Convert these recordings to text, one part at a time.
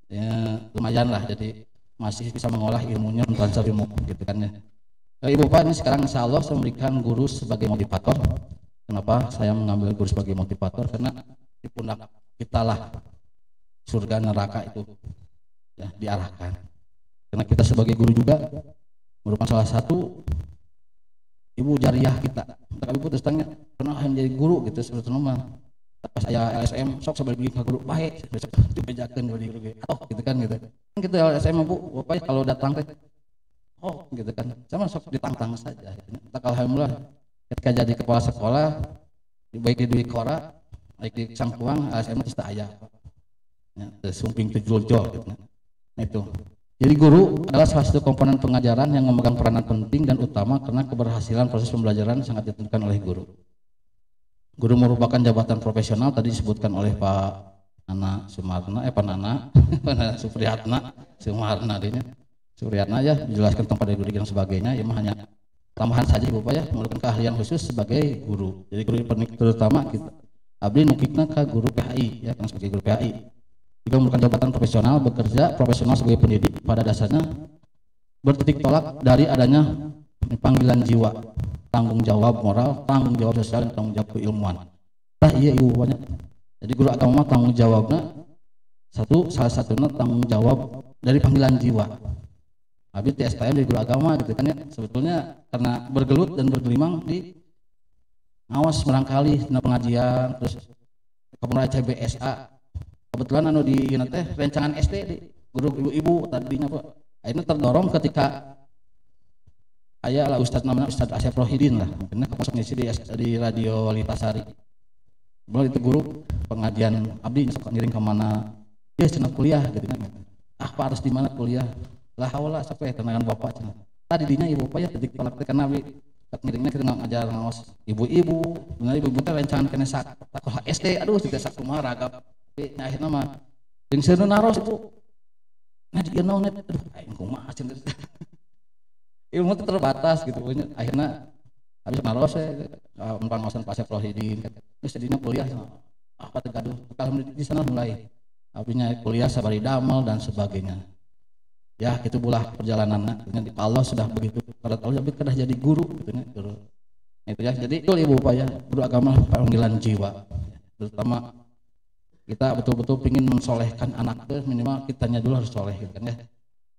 ya, lumayan lah, jadi masih bisa mengolah ilmunya, mentransfer ilmu gitu kan ya. Ibu Bapak, ini sekarang insya Allah saya memberikan guru sebagai motivator. Kenapa saya mengambil guru sebagai motivator? Karena di pundak kita lah surga neraka itu ya diarahkan. Karena kita sebagai guru juga merupakan salah satu ibu jariah kita. Tapi ibu terus tanya, kenapa menjadi guru gitu sebetulnya mah. Pas saya LSM sok sebagai guru baik, besok dibejakeun dari guru gitu kan gitu. Kan kita LSM Bu, Bapak kalau datang teh gitu kan. Sama sok ditantang saja. Tak alhamdulillah ketika jadi kepala sekolah baik di Dwi Kora, baik di Sangkuang, LSM itu aya. Ya, sumping tujul-jul gitu. Nah itu. Jadi guru adalah salah satu komponen pengajaran yang memegang peranan penting dan utama karena keberhasilan proses pembelajaran sangat ditentukan oleh guru. Guru merupakan jabatan profesional tadi disebutkan oleh Pak Nana Sumarna, Pak Nana Supriyatna Sumarna adanya. Supriyatna ya dijelaskan tentang pada guru dan sebagainya, ya hanya tambahan saja Ibu Pak ya, memerlukan keahlian khusus sebagai guru. Jadi guru terutama kita abdi nukikna ke guru PHI ya, karena sebagai guru PHI. Juga merupakan jabatan profesional, bekerja profesional sebagai pendidik pada dasarnya bertitik tolak dari adanya panggilan jiwa, tanggung jawab moral, tanggung jawab sosial, dan tanggung jawab keilmuan. Nah iya Ibu banyak. Jadi guru agama tanggung jawabnya salah satunya tanggung jawab dari panggilan jiwa. Habis di STM di guru agama gitu kan ya, sebetulnya karena bergelut dan bergelimang di ngawas barangkali pengajian, terus kemudian CBSA. Kebetulan anu di teh rencangan SD di guru ibu-ibu tadinya Pak. Akhirnya terdorong ketika aya lah Ustadz namanya Ustadz Asep Rohidin lah, mungkin masuk ngisi di radio Litasari. Belum itu guru pengajian abdi sok ngiring ke mana? Ya cenah kuliah gitu kan. Ah Pak harus di mana kuliah? Lah haula sampai tenagan Bapak cenah. Tadi dinya ibu Bapak ya detik tolak teh kana abdi ngiringnya kita ngajar ngaos ibu-ibu, benar ibu-ibu teh rencangan kena sak sekolah SD, aduh tidak sak kumaha ragap. Nah akhirnya mah jeung seuneu naros itu nah di naon net aduh aing kumaha cenah ilmu itu terbatas gitu akhirnya habis naros pengawasan Pak Asep Rohidin geus sedina kuliah apa teh gaduh di sana mulai abinya kuliah sabari damal dan sebagainya ya itu bulah perjalanannya di Allah sudah begitu pada tahun tapi kedah jadi guru gitu nya guru itu ya jadi itu Ibu Pak ya guru agama panggilan jiwa terutama kita betul-betul ingin mensolehkan anak itu minimal kitanya dulu harus soleh gitu kan ya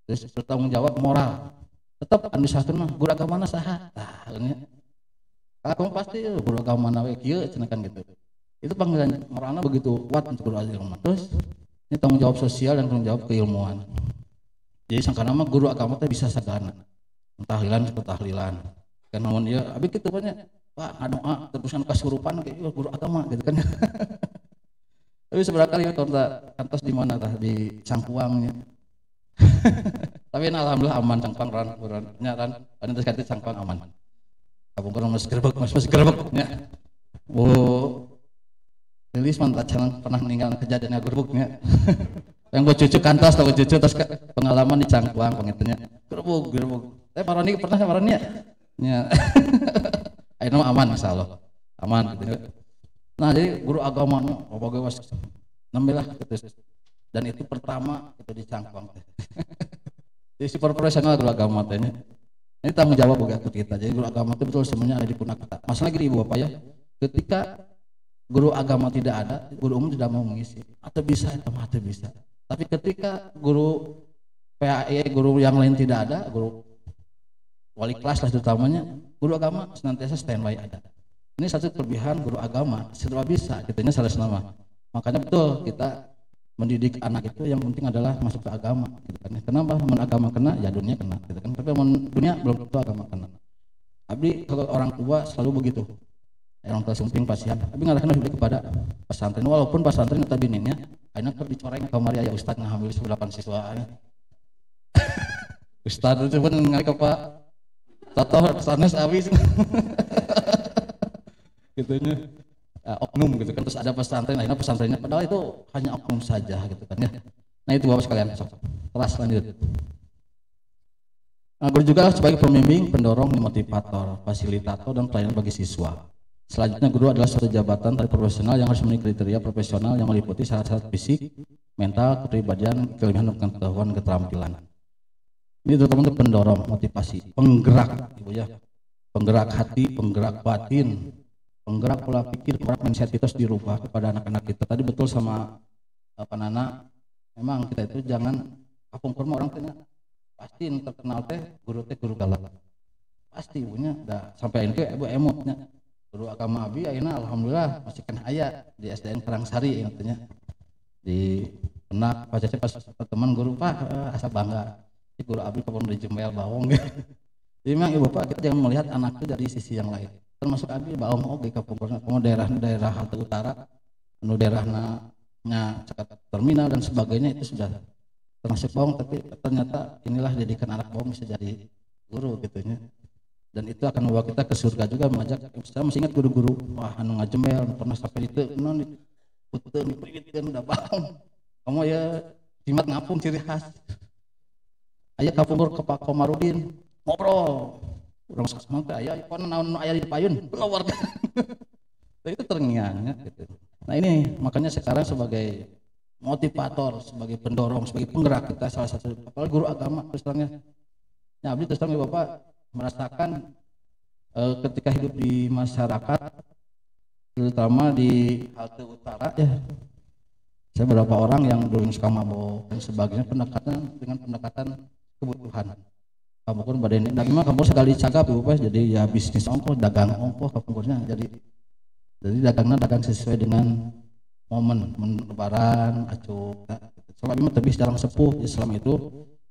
terus bertanggung jawab moral tetap anu sakeun mah guru agama na saha tah nya kamu pasti guru agama na we kieu cenah kan gitu itu panggilan moralna begitu kuat untuk guru agama terus ini tanggung jawab sosial dan tanggung jawab keilmuan jadi sangkana mah guru agama teh bisa sagana tahlilan kan namun ya abi kitu banyak Pak ngadoa terusan kasurupan kayak guru agama gitu kan tapi seberapa kali kantos di mana tah di Sangkuangnya tapi alhamdulillah aman Sangkuang ran terus kata Sangkuang aman kabungkur masih gerbek nya Lilis mantap jangan pernah meninggal kejadiannya gerbuknya yang gue cucu kantos atau cucu terus pengalaman di Sangkuang pengitunya gerbuk Maroni pernah Maroni ya akhirnya aman insyaallah aman gitu. Nah jadi guru agama apa was nembelah gitu dan itu pertama itu di Cangkuang jadi super profesional guru agama ini tanggung jawab buat kita jadi guru agama itu betul semuanya ada di pundak kita masalah gini Ibu Bapak ya ketika guru agama tidak ada guru umum tidak mau mengisi atau bisa tapi ketika guru PAE guru yang lain tidak ada guru wali kelas lah terutamanya guru agama senantiasa standby ada. Ini satu kelebihan guru agama, serba bisa, kitanya salah nama. Makanya betul kita mendidik anak itu yang penting adalah masuk ke agama, gitu kan. Kenapa? Agama kena, ya dunia kena, gitu kan. Tapi dunia belum tentu agama kena. Abdi kalau orang tua selalu begitu, orang tua sumping pasien. Tapi ngarahkan juga kepada pesantren, walaupun pesantren notabenenya, akhirnya dicoreng kamari aya ustad ngambil 8 siswa. Ustad itu pun ngarek ke Pak Toto sanes abis. Gitunya oknum gitu kan terus ada pesantren akhirnya pesantrennya padahal itu hanya oknum saja gitu kan ya nah itu Bapak sekalian kelas lanjut nah, guru juga sebagai pembimbing pendorong motivator fasilitator dan pelayan bagi siswa selanjutnya guru adalah suatu jabatan dari profesional yang harus memiliki kriteria profesional yang meliputi syarat-syarat fisik mental, kepribadian, kelebihan, pengetahuan, keterampilan. Ini terutama untuk pendorong, motivasi, penggerak, ibu ya, penggerak hati, penggerak batin, penggerak pola pikir, penggerak mindset kita harus dirubah kepada anak-anak kita. Tadi betul sama Pak Nana, memang kita itu jangan kapung kurma orang tanya, pasti yang terkenal teh guru galak, pasti ibunya udah sampai ini ibu emotnya guru agama abi ayeuna alhamdulillah masih kan aya di SDN Karangsari ingatnya di benak pas teman guru Pak asa bangga si guru abi kapan di Jembel Bawong gitu. Jadi memang ibu Pak kita jangan melihat anak itu dari sisi yang lain, termasuk abi Bawong oke kapungkurna daerah halte utara anu daerahna nya cakat terminal dan sebagainya itu sudah termasuk Bawong, tapi ternyata inilah didikan anak Bawong bisa jadi guru gitunya, dan itu akan membawa kita ke surga juga. Mengajak saya masih ingat guru-guru wah anu ngajembel pernah sampai itu non puteun dipritikeun udah Bawong kamu ya jimat ngapung ciri khas aya kapungkur ke Pak Komarudin ngobrol urang sakmang teh aya pon naon aya di payun keluar itu terngiang gitu. Nah ini makanya sekarang sebagai motivator, sebagai pendorong, sebagai penggerak kita salah satu apalagi guru agama terus terangnya. Ya abdi terus terang Bapak merasakan ketika hidup di masyarakat terutama di halte utara ya. Saya beberapa orang yang dulu suka mabok dan sebagainya pendekatan kebutuhan. Kamu pun pada ini, gimana kamu sekali cakap Ibu Pak jadi ya bisnis ongkoh, dagang ongkoh kampungnya jadi dagangnya dagang sesuai dengan momen lebaran acuk selama ini lebih jarang sepuh Islam itu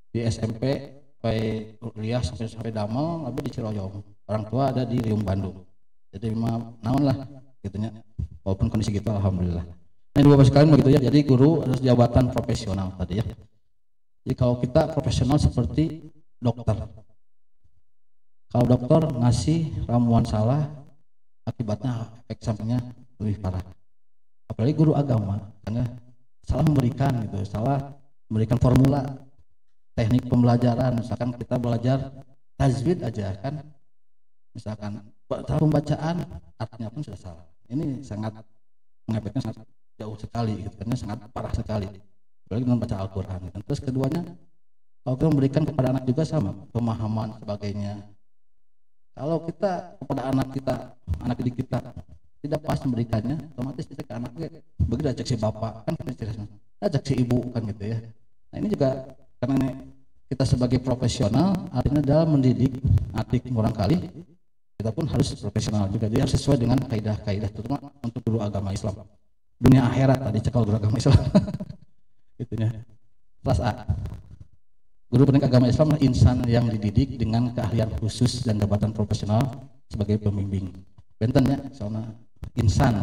di SMP sampai kuliah sampai Damal tapi di Ciroyong orang tua ada di Riung Bandung jadi memang naon lah gitunya walaupun kondisi gitu alhamdulillah. Nah dua sekalian begitu ya, jadi guru harus jabatan profesional tadi ya. Jadi kalau kita profesional seperti dokter, kalau dokter ngasih ramuan salah akibatnya efek sampingnya lebih parah. Apalagi guru agama karena salah memberikan formula teknik pembelajaran, misalkan kita belajar tajwid aja kan, misalkan pembacaan artinya pun sudah salah, ini sangat mengefeknya sangat jauh sekali gitu, karena sangat parah sekali apalagi dengan baca Al-Quran gitu. Terus keduanya kalau kita memberikan kepada anak juga sama pemahaman sebagainya, kalau kita kepada anak didik kita tidak pas memberikannya, otomatis kita ke anaknya begitu ajak si bapak kan kita cerita ajak si ibu kan gitu ya. Nah ini juga karena kita sebagai profesional artinya dalam mendidik adik kurang kali kita pun harus profesional juga, jadi harus sesuai dengan kaidah-kaidah terutama untuk guru agama Islam dunia akhirat tadi cekal guru agama Islam itunya. Kelas A, guru pendidik agama Islam adalah insan yang dididik dengan keahlian khusus dan jabatan profesional sebagai pembimbing. Bentennya soalnya insan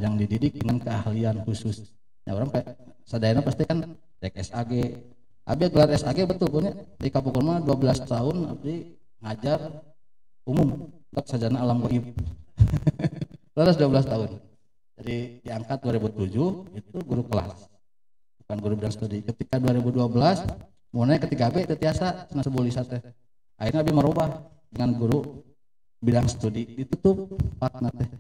yang dididik dengan keahlian khusus. Ya orang sadayana pasti kan cek SAG. Abi gelar SAG betul punya di Kapukul 12 tahun abdi ngajar umum tak sajana alam gaib. Terus 12 tahun. Jadi diangkat 2007 itu guru kelas. Bukan guru bidang studi. Ketika 2012 mulai ketika B tetiasa cenah sebulisa teh. Akhirnya Abi merubah dengan guru bidang studi ditutup partner teh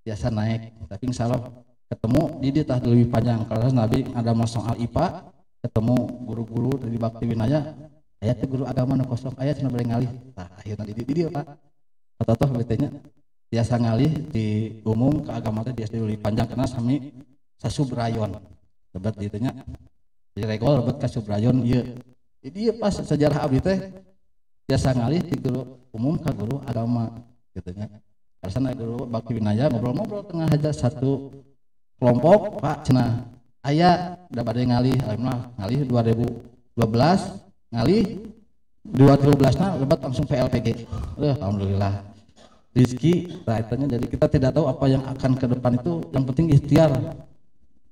biasa naik, tapi insya Allah ketemu di tah lebih panjang karena Nabi ada soal IPA ketemu guru-guru dari Bakti Winaya ayat guru agama nu kosong ayat cenah bari ngalih tah akhirnya di dia Pak atau betenya biasa ngalih di umum ke agama teh di SD lebih panjang karena sami sasubrayon lebat ditanya di regol lebat ka subrayon ieu jadi pas sejarah abdi teh biasa ngalih di guru umum ke guru agama gitunya. Karena guru Bakti Winaya ngobrol-ngobrol tengah aja satu kelompok Pak cenah aya udah pada ngalih ngalih 2012 ngalih 2013 na lebat langsung PLPG. Alhamdulillah rezeki raitanya, jadi kita tidak tahu apa yang akan ke depan, itu yang penting ikhtiar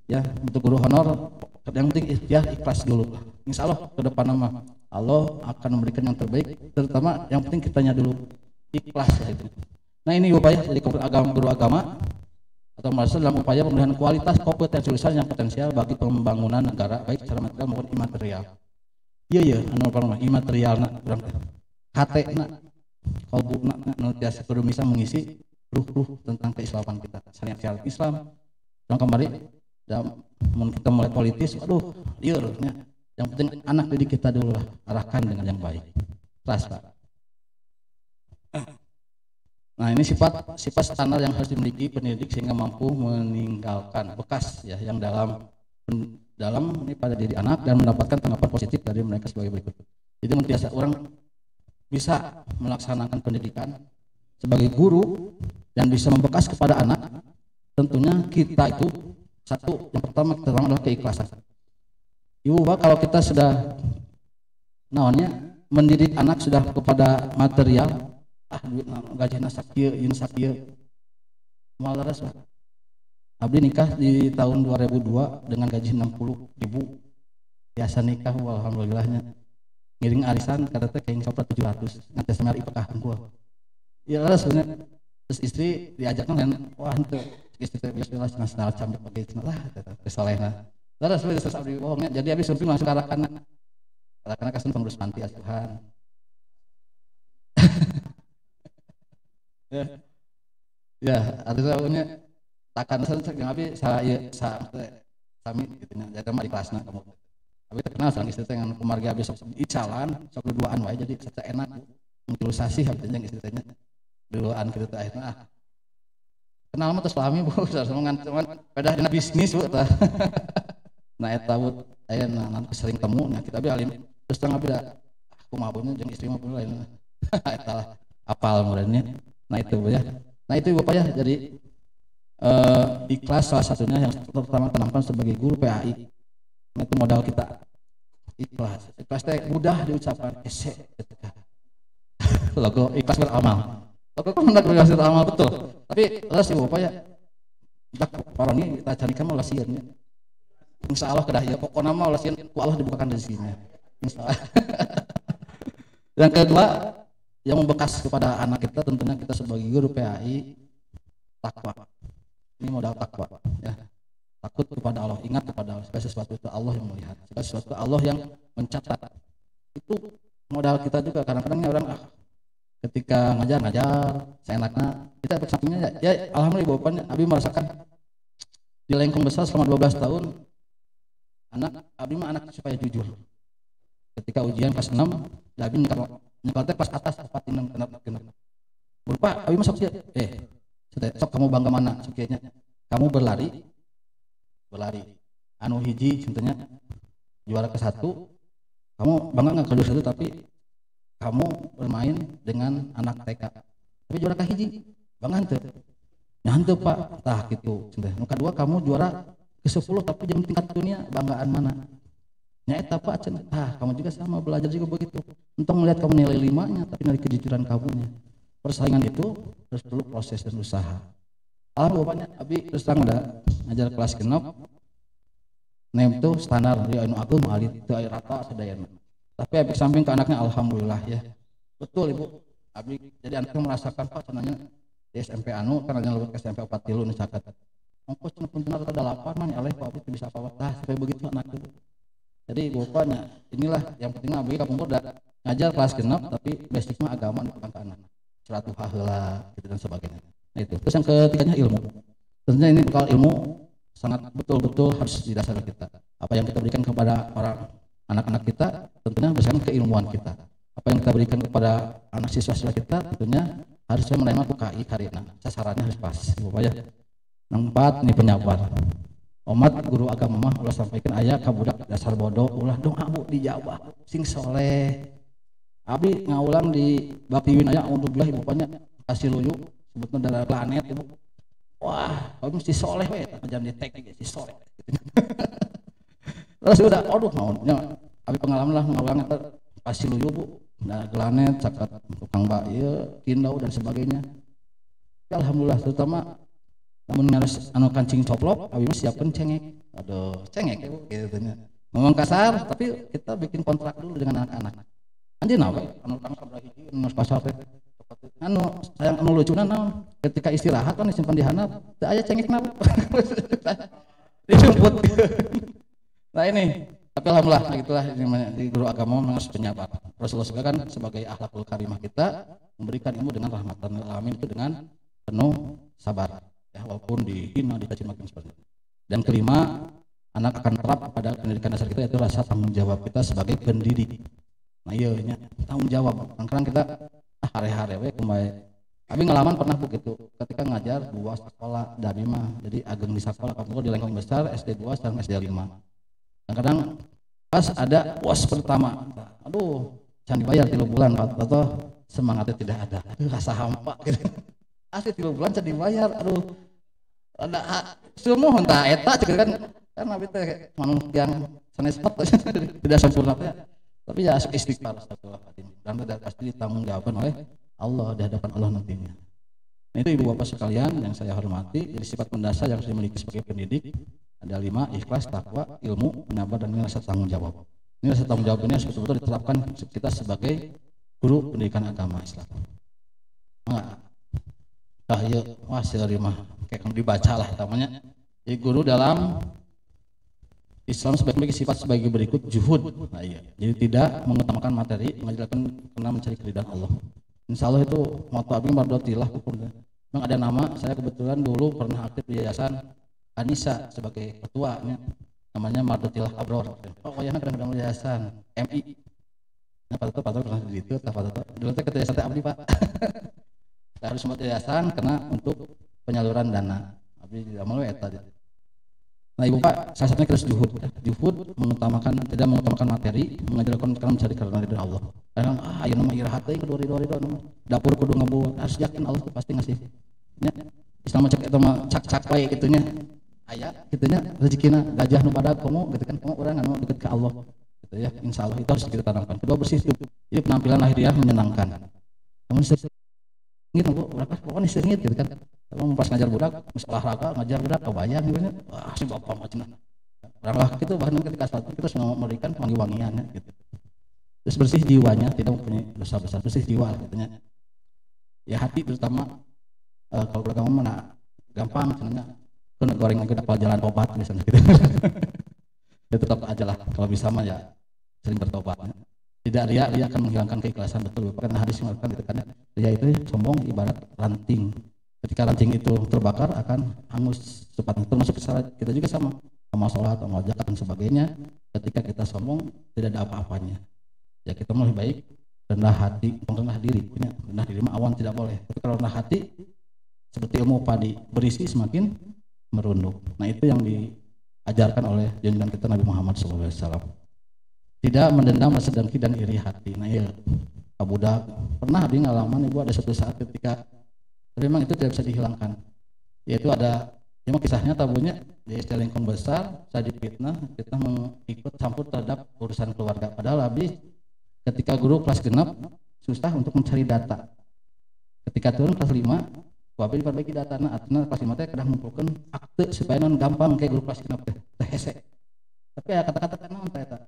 ya untuk guru honor, yang penting ikhtiar ikhlas dulu. Insya Allah ke depan nama Allah akan memberikan yang terbaik, terutama yang penting kitanya dulu ikhlas ya itu. Nah ini upaya jadi guru agama atau mahasiswa dalam upaya pemilihan kualitas kompetensi lulusan yang potensial bagi pembangunan negara baik secara material maupun imaterial. Iya anu apa imaterial nak kurang HT nak kalbu nak nantiasa kudu bisa mengisi ruh tentang keislaman kita syariat Islam. Dan kembali dan kita mulai politis, aduh liur nya. Yang penting anak didik kita dulu lah, arahkan dengan yang baik. Keras Pak. Nah ini sifat standar yang harus dimiliki pendidik sehingga mampu meninggalkan bekas ya yang dalam ini pada diri anak dan mendapatkan tanggapan positif dari mereka sebagai berikut. Jadi mentiasa orang bisa melaksanakan pendidikan sebagai guru dan bisa membekas kepada anak, tentunya kita itu satu yang pertama adalah keikhlasan. Ibu Bapak, kalau kita sudah mendidik anak sudah kepada material, duit gajinya sakieu ieu sakieu moal laras. Abdi nikah di tahun 2002 dengan gaji 60.000. Biasa nikah alhamdulillahnya. Ngiring arisan kata teh kayak 700 ngantes mari pekah hungkul. Ya laras bener. Terus istri diajakna kan, wah henteu istri teh bismillah nasional cambek pakai lah kesolehna. Laras bener terus abdi bohongnya. Jadi abdi sumping langsung karakana. Karakana kasun pengurus panti asuhan. Ya, artinya punya takkan yang abi sami gitu nya. Jadi mah di kelasna kamu. Abi terkenal sareng istri teh ngan kumargi abi sok icalan, sok duaan wae jadi serta enak. Mengkilusasi abi teh jeung istri teh nya. Duaan kitu teh akhirna kenal mah tos lami Bu, sama ngan pedah dina bisnis Bu tah. Nah eta Bu ayeuna nanti sering temu nya kita abi alim terus tang abi da kumaha Bu jeung istri mah lain. Eta apal murenya. Nah itu Bu ya. Nah itu Bapak ya, jadi ikhlas salah satunya yang pertama tanamkan sebagai guru PAI. Nah, itu modal kita ikhlas. Ikhlas teh mudah diucapkan ese ketika logo ikhlas beramal. Logo kan hendak ikhlas beramal betul. Tapi terus Bapak ya, dak paroni kita carikan malah sieunnya. Insyaallah kedah ya pokona mah ulah sieun ku Allah dibukakan rezekinya. Insyaallah. Yang kedua, yang membekas kepada anak kita tentunya kita sebagai guru PAI takwa. Ini modal takwa ya. Takut kepada Allah, ingat kepada Allah. Segala sesuatu itu Allah yang melihat. Segala sesuatu Allah yang mencatat. Itu modal kita juga. Kadang-kadangnya orang ketika ngajar seenaknya kita efek sampingnya ya alhamdulillah bapaknya Abi merasakan di lengkung besar selama 12 tahun Abi mah anak supaya jujur. Ketika ujian kelas 6 Abi nyekel pas atas 46 kenapa berupa abi masuk dia sok kamu bangga mana sekiannya kamu berlari anu hiji contohnya juara ke-1 kamu bangga nggak ke juara 1 tapi kamu bermain dengan anak TK tapi juara ke-1 bangga henteu Pak tah gitu contohnya nu kedua kamu juara ke-10 tapi jam tingkat dunia banggaan mana nyata Pak kamu juga sama belajar juga begitu untuk melihat kamu nilai 5-nya tapi nilai kejujuran kamunya persaingan itu terus perlu proses dan usaha. Alhamdulillah Abi terus terang udah ngajar kelas genep nem itu standar ya anu agung alit teu aya rata sadayana tapi Abi samping ke anaknya alhamdulillah ya betul Ibu Abi jadi anaknya merasakan Pak cenanya di SMP anu karena lulus ke SMP 43 nu caket ongkos cenah punten rata 8 mah aleh Pak Abi bisa apa tah sampai begitu anak itu. Jadi bapaknya inilah yang penting Abi kapungkur udah ngajar kelas genep tapi basic mah agama dipegang ke anak suratu haheula gitu dan sebagainya. Nah itu terus yang ketiganya ilmu. Tentunya ini bekal ilmu sangat betul-betul harus didasari kita. Apa yang kita berikan kepada para anak-anak kita tentunya berdasarkan keilmuan kita. Apa yang kita berikan kepada anak siswa-siswa kita tentunya harusnya menerima UKI karina sasarannya harus pas. Bapak ya. Yang 4 ini penyabar. Omat guru agama mah ulah sampaikan aya ka budak dasar bodoh ulah dong abu dijawab sing soleh. Abi ngaulang di Bapiwin aya alhamdulillah bapaknya kasih luyu sebutna darah planet Ibu. Wah, kamu mesti soleh we jam di tek si soleh. Terus udah aduh naonnya Abi pengalaman lah ngaulang eta kasih luyu Bu. Nah, planet cakat tukang mbak ieu kindau dan sebagainya. Ya, alhamdulillah terutama namun harus anu kancing coplok Abi mah siapkeun cengek. Aduh, cengek ya Bu gitu nya. Ngomong kasar tapi kita bikin kontrak dulu dengan anak-anak. Anjeunna we anu tangkap sabaraha hiji anu pasar teh. Anu sayang anu lucuna naon ketika istirahat kan disimpan di handap teu aya cengekna Bu. Dijemput. Nah ini tapi alhamdulillah nah itulah di guru agama harus penyabar. Rasulullah juga kan sebagai akhlakul karimah kita memberikan ilmu dengan rahmatan lil alamin itu dengan penuh sabar. Ya, walaupun dihina, dicaci maki seperti itu. Dan kelima, anak akan terap pada pendidikan dasar kita, yaitu rasa tanggung jawab kita sebagai pendidik. Nah iya tanggung jawab. Kadang kita hari-hari we kembali. Abi ngalaman pernah begitu ketika ngajar dua sekolah dari mah, jadi ageng di sekolah kamu di lengkong besar SD 2 sekarang SD 5. Kadang pas ada UAS pertama, aduh jangan dibayar 3 bulan atau semangatnya tidak ada, aduh rasa hampa gitu. Asli 3 bulan jangan dibayar, aduh ada semua entah eta cek kan abi teh manung yang sanes tidak sempurna teh, tapi ya istighfar astagfirullahaladzim dan pasti ditanggung jawabkan oleh Allah di hadapan Allah nantinya. Nah itu ibu bapak sekalian yang saya hormati, jadi sifat mendasar yang saya miliki sebagai pendidik ada 5, ikhlas, takwa, ilmu, penyabar, dan rasa tanggung jawab. Ini rasa tanggung jawab ini betul-betul diterapkan kita sebagai guru pendidikan agama Islam. Ya wah mah kayak dibaca lah namanya. Jadi guru dalam Islam sebagai sifat sebagai berikut juhud. Nah, iya. Jadi tidak mengutamakan materi, mengajarkan karena mencari keridhaan Allah. Insya Allah itu moto abdi mardotilah hukumnya. Memang ada nama, saya kebetulan dulu pernah aktif di Yayasan Anissa sebagai ketuanya, namanya Mardotilah Abror. Oh ya kadang-kadang Yayasan MI. Nah pada itu pernah di situ, dulu saya ketua Yayasan abdi Pak. Saya harus sempat yayasan karena untuk penyaluran dana. Abdi tidak mau eta. Nah ibu Pak, salah satunya kita juhud tidak mengutamakan materi, mengajarkan karena mencari keridhaan dari Allah. Kadang ayo nama irahat teh kudu ridho nama. Dapur kudu ngebuat, harus yakin Allah pasti ngasih. Nya Islam cek eta mah cak-cak wae kitu nya. Aya kitu nya rezekina gajah nu pada komo gitu kan, komo urang anu deket ke Allah. Gitu ya. Insyaallah itu harus kita tanamkan. Kedua bersih itu. Jadi penampilan lahiriah menyenangkan. Namun gitu berapa pokoknya sengit gitu kan. Kalau pas ngajar budak, olahraga ngajar budak kebayang gitu nya. Wah si bapak macam orang laki itu bahkan ketika satu kita sudah memberikan wangi-wangian gitu. Terus bersih jiwanya, tidak mempunyai dosa besar, bersih jiwa katanya. Ya hati terutama kalau beragama mana gampang sebenarnya kena goreng lagi dapat jalan tobat misalnya gitu. Ya tetap aja lah kalau bisa mah ya sering bertobat. Tidak ria akan menghilangkan keikhlasan, betul. Karena hadis mengatakan gitu kan, ria itu sombong ibarat ranting. Ketika ranting itu terbakar akan hangus cepatnya. Termasuk kita juga sama sholat, sama zakat dan sebagainya. Ketika kita sombong tidak ada apa-apanya. Ya kita lebih baik rendah hati, rendah diri, punya rendah diri mah awan tidak boleh. Tapi kalau rendah hati seperti ilmu padi berisi semakin merunduk. Nah itu yang diajarkan oleh junjungan kita Nabi Muhammad SAW. Tidak mendendam rasa dengki dan iri hati. Nah ya budak pernah di ngalaman ibu ada suatu saat ketika memang itu tidak bisa dihilangkan. Yaitu ada memang kisahnya tabunya di SD lingkung besar saya difitnah, kita mengikut campur terhadap urusan keluarga. Padahal habis ketika guru kelas genap susah untuk mencari data. Ketika turun kelas 5, wabil diperbaiki data. Nah, artinya kelas 5 teh kadang mengumpulkan akte supaya non gampang kayak guru kelas genap teh hese. Tapi ya kata-kata naon teh eta.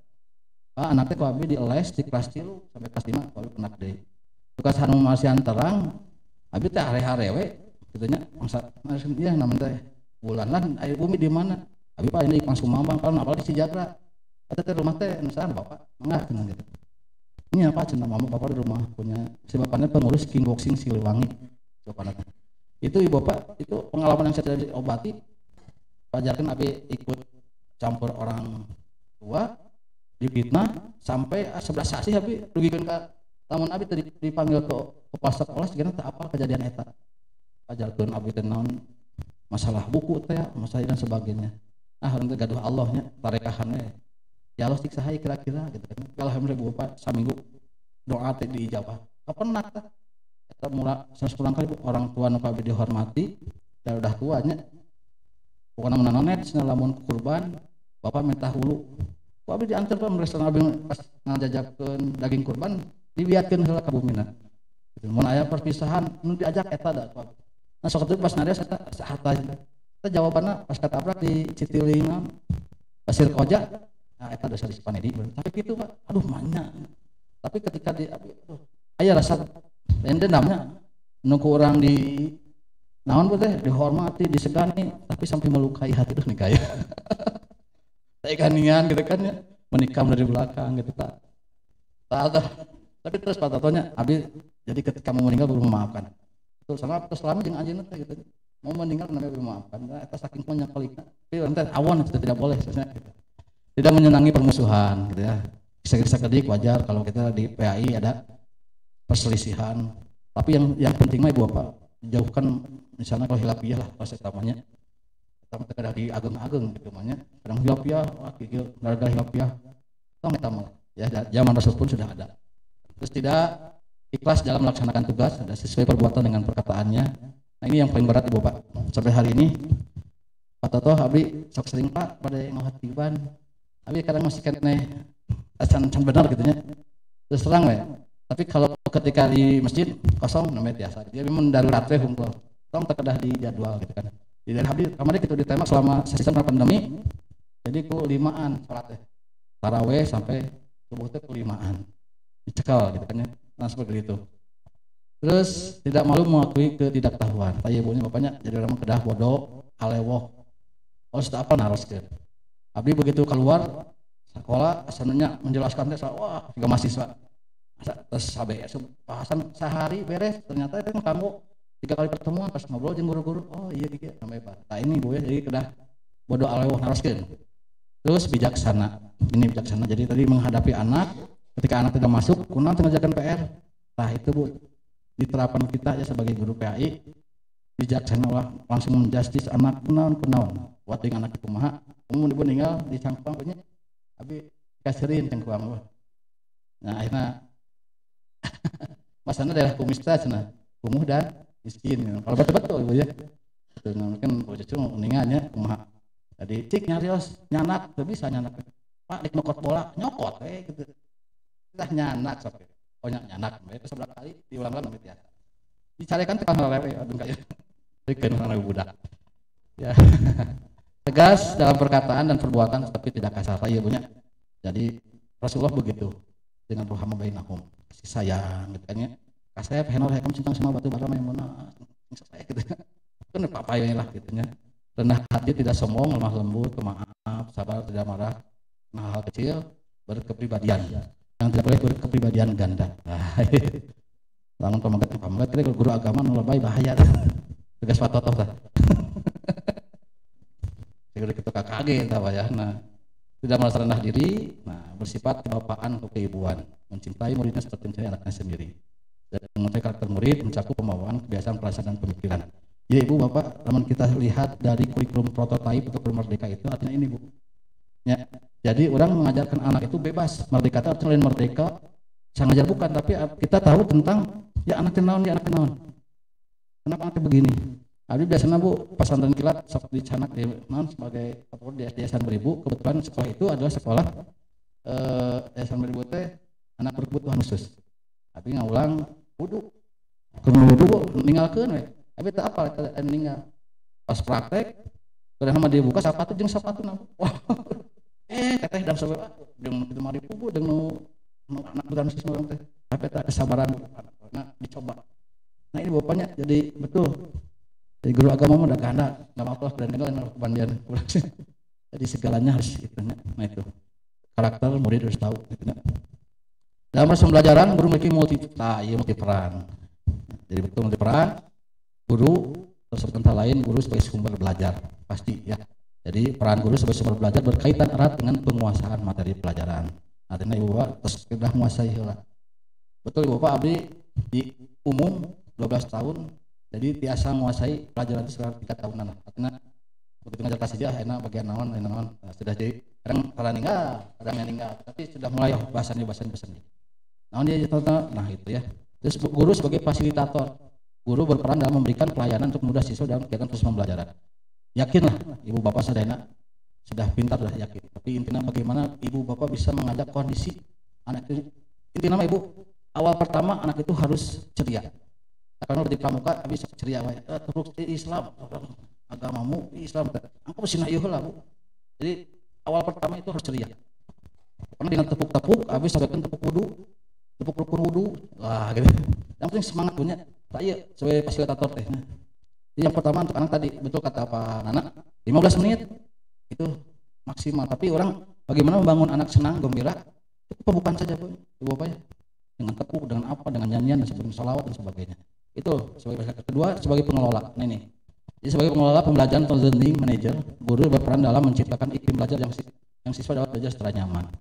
Anak teh wabil di les di kelas 3 sampai kelas 5 wabil kena deui. Tugas anu masihan terang, abi teh hare-hare we kitu nya mangsa dia namanya teh bulan lan air bumi di mana? Abi Pak ini langsung mambang kalau apal di Cijagra. Eta teh rumah teh nu saha Bapak? Mangga cenah gitu. Ini apa cina mama bapak di rumah punya si bapaknya pengurus kickboxing Siliwangi bapaknya. Itu ibu bapak itu pengalaman yang saya tidak diobati. Pajarkan abi ikut campur orang tua difitnah sampai 11 saksi abi rugikan ke tamun abi tadi dipanggil ke kepala sekolah segala tak apa kejadian eta. Pajarkan abi tenaun masalah buku teh masalah dan sebagainya. Nanti gaduh Allahnya tarekahannya. Ya Allah siksa hai kira-kira gitu kan. Alhamdulillah Bu Bapak saminggu doa teh diijabah. Kapan nak teh? Eta mula 100 kali orang tua nu kabeh dihormati dan udah tuanya. Pokona menanonet cenah lamun kurban, Bapak minta hulu. Ku abdi diantar ka restoran abdi pas ngajajakeun daging kurban dibiatkeun heula ka bumina. Mun aya perpisahan nu diajak eta da. Nah sok itu pas nades eta harta. Eta jawabanna pas katabrak di Citilinga Pasir Koja. Nah, itu dasar si Panedi. Tapi itu Pak, aduh mana. Tapi ketika di, ayah rasa dendamnya, nunggu orang di, naon teh dihormati, disegani, tapi sampai melukai hati tuh nih kayak. Teganian gitu kan ya, menikam dari belakang gitu Pak. Tapi terus Pak Tatonya, Abi, jadi ketika mau meninggal belum memaafkan. Terus sama selama jeung anjeunna teh gitu. mau meninggal namanya memaafkan. Nah, itu saking banyak peliknya. Tapi nanti awan itu tidak boleh sebenarnya. Gitu. Tidak menyenangi permusuhan, gitu ya. Kisah-kisah kedik wajar kalau kita di PAI ada perselisihan. Tapi yang penting mah ibu bapak jauhkan misalnya kalau hilafiyah lah pas utamanya. Kita terkadang di ageng-ageng gitu namanya. Kadang hilafiyah, wah gigil, gara-gara hilafiyah. Tong eta mah. Ya zaman Rasul pun sudah ada. Terus tidak ikhlas dalam melaksanakan tugas, ada sesuai perbuatan dengan perkataannya. Nah ini yang paling berat ibu bapak. Sampai hari ini Pak Toto Abi sok sering Pak pada ngahatiban. Abi kadang masih kene can benar gitu nya. Terus terang ya. Tapi kalau ketika di masjid kosong namanya biasa. Dia memang darurat we hungkul. Tong terkedah di jadwal gitu kan. Di daerah Abi kemarin kita ditembak selama sistem pandemi. Jadi ku limaan salat teh. Tarawih sampai subuh teh ku limaan. Dicekal gitu kan ya. Nah seperti itu. Terus tidak malu mengakui ketidaktahuan. Tanya ibunya bapaknya jadi orang kedah bodoh, alewoh. Oh sudah apa naros ke? Abi begitu keluar sekolah asalnya menjelaskan teh wah juga mahasiswa. Terus sampai bahasan sehari beres ternyata itu kamu 3 kali pertemuan pas ngobrol jeung guru-guru. Oh iya gitu namanya Pak. Nah ini Bu ya jadi kedah bodoh alewoh naroskeun. Terus bijaksana. Ini bijaksana. Jadi tadi menghadapi anak ketika anak tidak masuk, kunaon teu ngajakeun PR. Nah itu Bu di terapan kita ya sebagai guru PAI bijaksana lah langsung menjustis anak kunaon buat dengan anak kumaha umum ibu ninggal di cangkang punya tapi kasirin cangkang nah akhirnya masana daerah kumista cenah kumuh dan miskin kalau betul ibu ya itu mungkin bu cucu ningalnya kumaha jadi cik nyarios nyanak tuh bisa nyanak Pak dik nokot bola nyokot gitu kita nyanak sampai oh nyanak itu sebelah kali diulang-ulang namanya biasa dicarikan tekan lewe aduh kayak bikin orang budak ya tegas dalam perkataan dan perbuatan tapi tidak kasar ya punya jadi Rasulullah begitu dengan rahmah bainahum kasih sayang gitu kan ya kasih henor hekom cinta sama batu bara maimuna saya gitu kan apa ya lah gitu nya rendah hati tidak sombong lemah lembut pemaaf sabar tidak marah nah hal kecil berkepribadian yang tidak boleh berkepribadian ganda. Lamun pamagat kira guru agama nu lebay bahaya tah. Tegas Pak Toto tah. Segera kita kakage tah wayahna. Tidak merasa rendah diri, nah bersifat kebapaan atau keibuan, mencintai muridnya seperti mencintai anaknya sendiri. Dan mengenai karakter murid mencakup pembawaan, kebiasaan, perasaan dan pemikiran. Ya Ibu Bapak, namun kita lihat dari kurikulum prototipe untuk merdeka itu artinya ini Bu. Ya, jadi orang mengajarkan anak itu bebas merdeka itu selain merdeka saya ngajar bukan tapi kita tahu tentang ya anak kenaon kenapa anaknya begini Abi biasanya Bu pesantren kilat di Canak di non sebagai di Yayasan Beribu kebetulan sekolah itu adalah sekolah Yayasan Beribu teh anak berkebutuhan khusus tapi ngulang wudu ninggalkeun we tapi teu apal ninggal pas praktek kada nama dia buka sapatu jeung sapatu na teteh dan sebab jeung kitu mari pugu jeung anak budan sis urang teh tapi tak kesabaran nah dicoba nah ini bapaknya jadi betul jadi guru agama mah udah kehendak enggak apa-apa dan dengan kebandian jadi segalanya harus gitu nah itu karakter murid harus tahu gitu dalam proses pembelajaran guru memiliki multi peran jadi betul multi peran guru terus serta lain guru sebagai sumber belajar pasti ya. Jadi peran guru sebagai sumber belajar berkaitan erat dengan penguasaan materi pelajaran. Artinya Ibu Bapak terus sudah menguasai lah. Betul Ibu Bapak Abdi di umum 12 tahun jadi biasa menguasai pelajaran itu sekitar 3 tahunan. Artinya begitu ngajar kelas aja enak bagian naon nah, sudah jadi kadang yang ninggal tapi sudah mulai bahasannya sendiri. Nah itu ya. Terus guru sebagai fasilitator. Guru berperan dalam memberikan pelayanan untuk mudah siswa dalam kegiatan proses pembelajaran. Yakinlah ibu bapak sadayana sudah pintar sudah yakin tapi intinya bagaimana ibu bapak bisa mengajak kondisi anak itu intinya ibu awal pertama anak itu harus ceria karena di pramuka bisa ceria terus Islam agamamu Islam angka sih ieu lah Bu jadi awal pertama itu harus ceria karena dengan tepuk-tepuk habis sampaikan tepuk rukun wudu wah gitu yang penting semangat punya saya sebagai fasilitator teh yang pertama untuk anak tadi betul kata Pak Nana 15 menit itu maksimal tapi orang bagaimana membangun anak senang gembira itu pembukaan saja Bu Ibu Bapak ya dengan tepuk dengan apa dengan nyanyian dan sebagainya salawat dan sebagainya itu sebagai kedua sebagai pengelola nah ini Jadi sebagai pengelola pembelajaran atau learning manager, guru berperan dalam menciptakan iklim belajar yang siswa dapat belajar secara nyaman.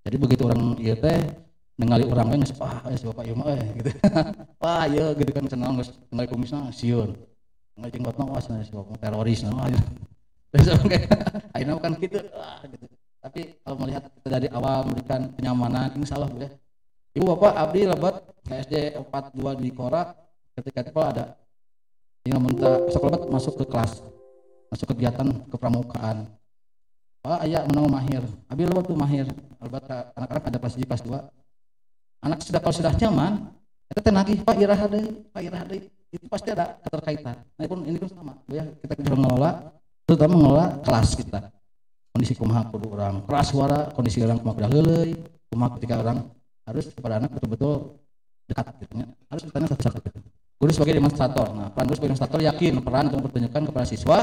Jadi begitu orang ieu teh ningali urang we geus bapak ieu mah gitu. Wah, ieu gitu kan cenah geus ningali kumisna sieun. Ngali jenggotna wah cenah si bapak teroris nah. Terus ayeuna kan gitu. Gitu. Tapi kalau melihat kita dari awal memberikan kenyamanan, insyaallah ya. Ibu bapak abdi lebat SD 42 di Korak, ketika itu ada yang minta sekolah masuk ke kelas, masuk kegiatan kepramukaan. Pak ayah menang mahir, abdi lebat tuh mahir, lebat anak-anak ada kelas 1 kelas 2. Anak sudah kalau sudah nyaman, itu teh nagih Pak irah deui, itu pasti ada keterkaitan. Nah ini pun sama, ya kita bisa mengelola, terutama mengelola kelas kita. Kondisi kumaha kudu orang keras suara, kondisi orang kumaha kudu heuleuy, kumaha ketika orang harus kepada anak betul-betul dekat gitu ya. Harus bertanya satu-satu gitu. Guru sebagai demonstrator. Nah, peran guru sebagai demonstrator yakin peran untuk mempertunjukkan kepada siswa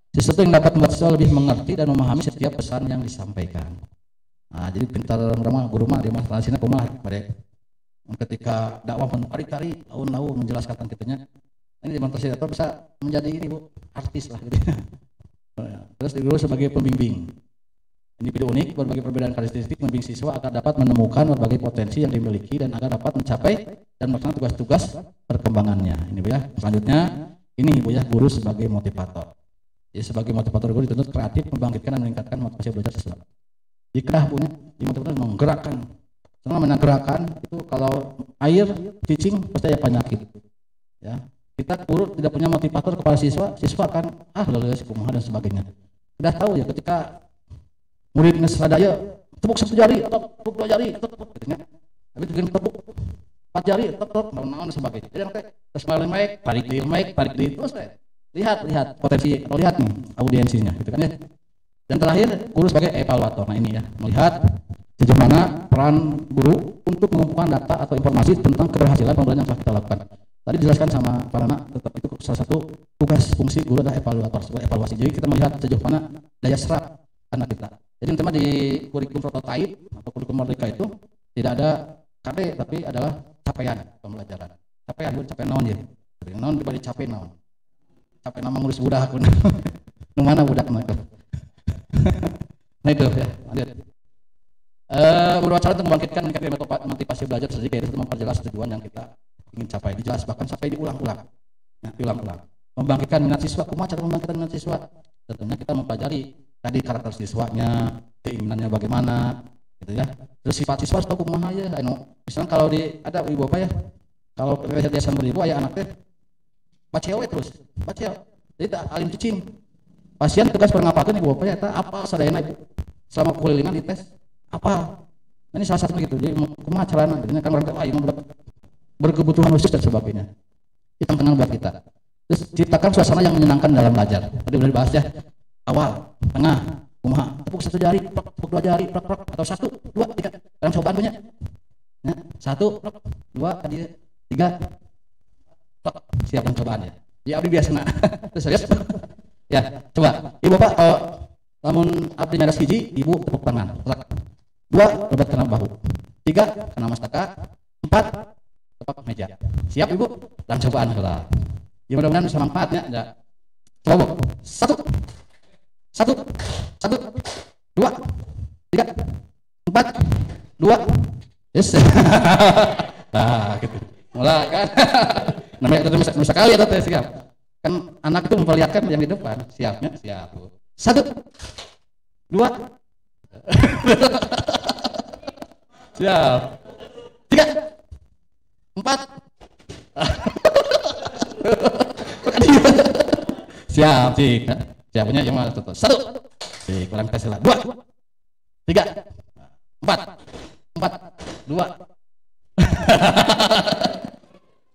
sesuatu yang dapat membuat siswa lebih mengerti dan memahami setiap pesan yang disampaikan. Nah, jadi pintar guru mah demonstrasinya kumaha pada ketika dakwah kali-kali tahun-tahun menjelaskan kitanya. Ini demonstrator bisa menjadi ini Bu, artis lah gitu. Terus guru sebagai pembimbing. Individu unik berbagai perbedaan karakteristik membimbing siswa agar dapat menemukan berbagai potensi yang dimiliki dan agar dapat mencapai dan melaksanakan tugas-tugas perkembangannya. Ini Bu ya. Selanjutnya ini Bu ya, guru sebagai motivator. Jadi sebagai motivator guru dituntut kreatif, membangkitkan dan meningkatkan motivasi belajar siswa. Jika punya dimotivasi menggerakkan. Selama mengerakkan itu kalau air cicing pasti ada penyakit. Ya. Kita guru tidak punya motivator kepada siswa, siswa akan lulus kumaha dan sebagainya. Sudah tahu ya ketika murid ngesadaya tepuk satu jari atau tepuk dua jari tepuk gitu ya. Tapi bikin tepuk 4 jari tepuk naon dan sebagainya. Jadi nanti terus mic, tarik terus lihat potensi atau lihat nih audiensinya gitu kan ya. Dan terakhir guru sebagai evaluator. Nah ini ya, melihat sejauh mana peran guru untuk mengumpulkan data atau informasi tentang keberhasilan pembelajaran yang telah kita lakukan. Tadi dijelaskan sama para anak, tetap itu salah satu tugas fungsi guru adalah evaluator, sebagai evaluasi. Jadi kita melihat sejauh mana daya serap anak kita. Jadi teman di kurikulum prototipe atau kurikulum merdeka itu tidak ada KD tapi adalah capaian pembelajaran. Capaian naon ya? Naon dibalik capek naon? Capek nama ngurus budak pun. Nu mana budak mah itu? Nah itu ya. Lanjut. Berwacana untuk membangkitkan motivasi belajar sedikit itu memperjelas tujuan yang kita ingin capai, dijelas bahkan sampai diulang-ulang. Nah, diulang-ulang. Membangkitkan minat siswa, kumaha cara membangkitkan minat siswa? Tentunya kita mempelajari tadi karakter siswanya, keinginannya bagaimana, gitu ya. Terus sifat siswa harus tahu kumaha ya. Misalnya kalau ada ibu bapak ya, kalau kegiatan beribu ayah anaknya baceo terus, baceo. Jadi tak alim cicing. Pasien tugas perngapakan ibu bapak ya, apa sadayana ibu selama kulilingan di tes apa? Ini salah satu gitu. Jadi kumaha carana, jadi kan orang tua ayo berkebutuhan khusus dan sebagainya. Itu tenang buat kita. Terus ciptakan suasana yang menyenangkan dalam belajar. Tadi udah dibahas ya. Awal, tengah, kumaha, tepuk satu jari, tepuk dua jari, atau 1, 2, 3. Dalam cobaan punya. Ya, 1, 2, 3. Siap cobaan ya. Ya abdi biasa nak. Terus serius. Ya, coba. Ibu bapak namun abdi meres hiji, ibu tepuk tangan. 2, lebat kena bahu. 3, kena mastaka. 4, tepak meja. Siap ibu? Dan cobaan lah. Ya mudah-mudahan bisa manfaatnya. Ya. Coba. 1, 2, 3, 4, 2. Yes. Nah, gitu. Mulai kan. Namanya itu nusa kali atau siap. Kan anak itu memperlihatkan yang di depan. Siapnya siap. 1, 2. Siap. 3, 4. Siap, cik. Siapnya yang mana tuh? 1. Cik, kurang kasih lah. 2, 3, 4, 2.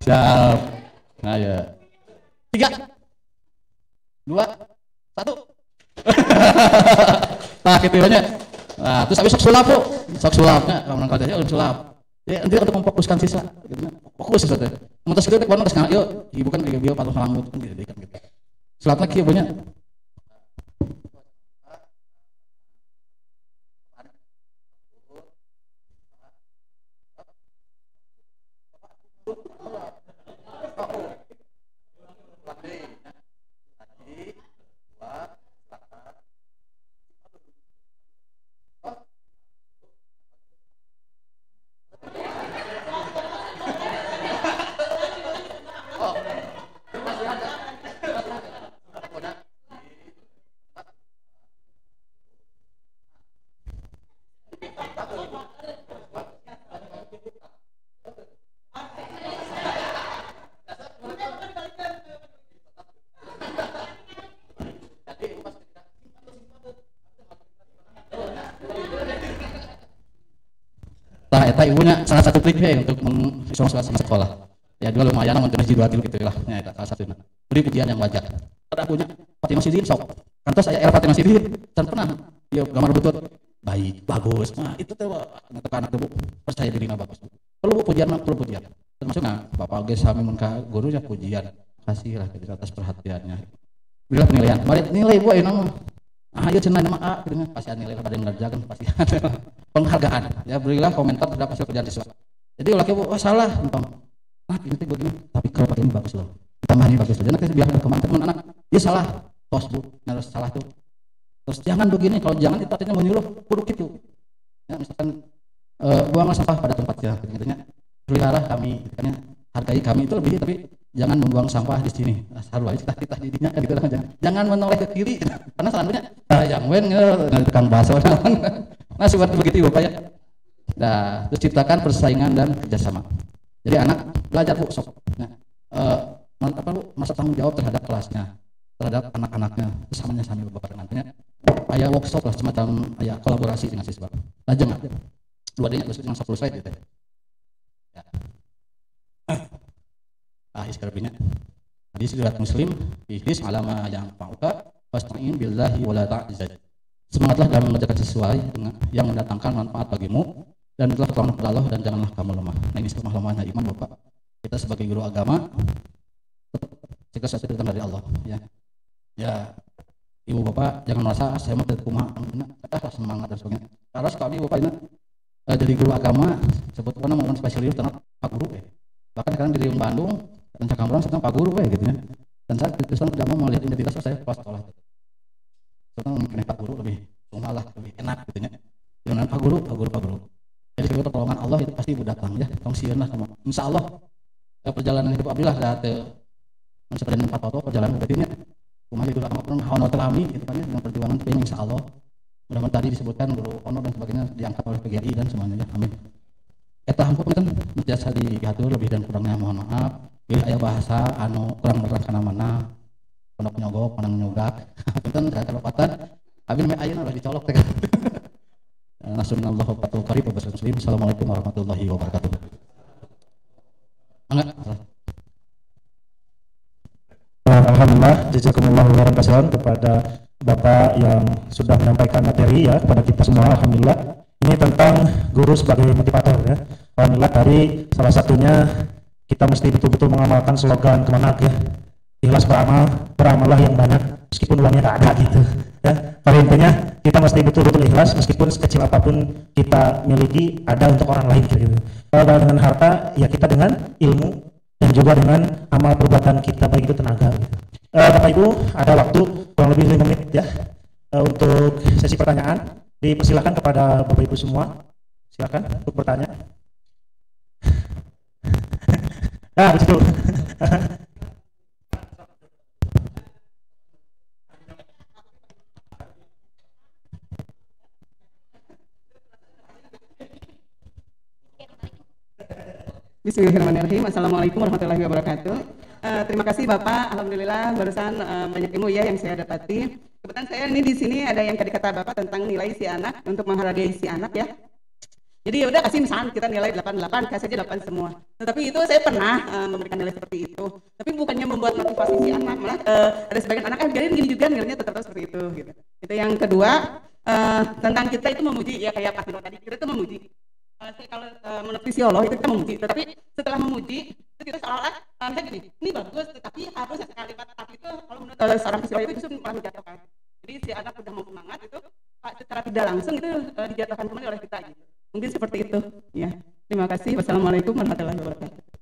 Siap. Nah ya. 3, 2, 1. Nah, gitu banyak. Nah, terus habis sok sulap, Bu. Sok sulapnya, kamu nangkal aja sulap. Ya, nanti untuk memfokuskan siswa, gitu. Fokus siswa teh. Mentas kieu teh kumaha geus yuk, ibu kan ieu patung rambut kan gitu kan gitu. Sulapna kieu punya. Tah eta ibunya salah satu triknya untuk mengvisualisasi sekolah. Ya dua lumayan mun teu dua tilu gitu lah. Nya eta salah satunya. Beri pujian yang wajar. Pada akunya Fatimah Sidin sok. Kantos saya El Fatimah Sidin can pernah dia gambar butut baik, bagus. Nah, itu tuh anak tuh percaya diri bagus. Perlu pujian mah perlu pujian. Termasuk Bapak ge sami mun ka gurunya pujian. Kasih lah atas perhatiannya. Bila penilaian. Mari nilai Bu ayeuna mah. Ayo cenah nama A gitu nya pasti nilai pada mengerjakan pasti penghargaan ya berilah komentar terhadap hasil kerjaan siswa. Jadi laki bu salah entong nah ini tuh begini tapi kalau pakai ini bagus loh tambah ini bagus loh jangan biar berkembang teman anak dia salah tos bu harus salah tuh terus jangan begini kalau jangan itu artinya menyuruh buruk itu ya misalkan buanglah sampah pada tempatnya gitu pelihara kami gitu kan ya hargai kami itu lebih tapi jangan membuang sampah di sini harus kita didinya kan gitu kan jangan menoleh ke kiri karena selanjutnya yang wen tukang bakso nah seperti begitu Bapak ya nah terus ciptakan persaingan dan kerjasama jadi anak belajar Bu sok nah, apa Bu masa tanggung jawab terhadap kelasnya terhadap anak-anaknya samanya sami Bapak nantinya aya workshop lah semacam aya kolaborasi dengan siswa lajeng dua dinya terus yang 10 slide gitu ya iskarbinya hadis riwayat Muslim ihris alama yang fa'uka fasta'in billahi wala ta'jaz semangatlah dalam mengerjakan sesuai dengan yang mendatangkan manfaat bagimu dan mintalah pertolongan kepada Allah dan janganlah kamu lemah. Nah ini semua lemahnya iman Bapak. Kita sebagai guru agama jika sesuatu datang dari Allah ya. Ya Ibu Bapak jangan merasa saya mau kumaha kita semangat dan sebagainya. Karena sekali Bapak ini jadi guru agama sebetulnya mau spesialis tentang Pak Guru ya. Bahkan sekarang di Bandung dan Cakampuran sedang Pak Guru ya gitu ya. Dan saya terus terang tidak mau melihat identitas saya pas sekolah. Sedang mungkin Pak Guru lebih malah lebih enak gitu ya. Dengan Pak Guru. Jadi kalau pertolongan Allah itu pasti datang ya. Tong sieun lah sama. Insyaallah perjalanan hidup Abdillah da teu seperti empat foto perjalanan berarti kumaha itu agama pun hawa terami gitu kan ya dengan perjuangan tapi insyaallah mudah-mudahan tadi disebutkan guru honor dan sebagainya diangkat oleh PGRI dan semuanya ya. Amin. Eta hampir kan jasa diatur lebih dan kurangnya mohon maaf. Bila aya bahasa anu kurang berkenan mana pondok nyogok, pandang nyogak. Punten da kelopatan. Abi mah ayeuna udah dicolok teh. Nasunallahu wa qarib wa muslim. Assalamualaikum warahmatullahi wabarakatuh. Alhamdulillah, jazakumullah khairan katsiran kepada Bapak yang sudah menyampaikan materi ya kepada kita semua. Alhamdulillah. Ini tentang guru sebagai motivator ya. Alhamdulillah dari salah satunya kita mesti betul-betul mengamalkan slogan Kemenak ya. Ikhlas beramal, beramallah yang banyak meskipun uangnya tak ada gitu ya. Pada intinya kita mesti betul-betul ikhlas meskipun sekecil apapun kita miliki ada untuk orang lain gitu. Kalau dengan harta ya kita dengan ilmu dan juga dengan amal perbuatan kita baik itu tenaga gitu. Bapak Ibu ada waktu kurang lebih 5 menit ya untuk sesi pertanyaan. Dipersilakan kepada Bapak Ibu semua. Silakan untuk bertanya. Begitu. Bismillahirrahmanirrahim. Assalamualaikum warahmatullahi wabarakatuh. Terima kasih Bapak. Alhamdulillah barusan banyak ilmu ya yang saya dapati. Kebetulan saya ini di sini ada yang tadi kata Bapak tentang nilai si anak untuk menghargai si anak ya. Jadi ya udah kasih misalnya kita nilai 88, kasih aja 8 semua. Tetapi itu saya pernah memberikan nilai seperti itu. Tapi bukannya membuat motivasi si anak, malah ada sebagian anak biarin gini juga nilainya tetap seperti itu gitu. Itu yang kedua tentang kita itu memuji ya kayak Pak Nino tadi kita itu memuji. Kalau menurut fisiolog itu kita memuji, tetapi setelah memuji itu kita seolah-olah saya gini, ini bagus, tetapi harusnya sekalimat tapi itu kalau menurut seorang fisiolog itu justru malah menjatuhkan. Jadi si anak sudah mau semangat itu secara tidak langsung itu dijatuhkan kembali oleh kita gitu. Mungkin seperti itu ya. Terima kasih. Wassalamualaikum warahmatullahi wabarakatuh.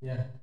Ya.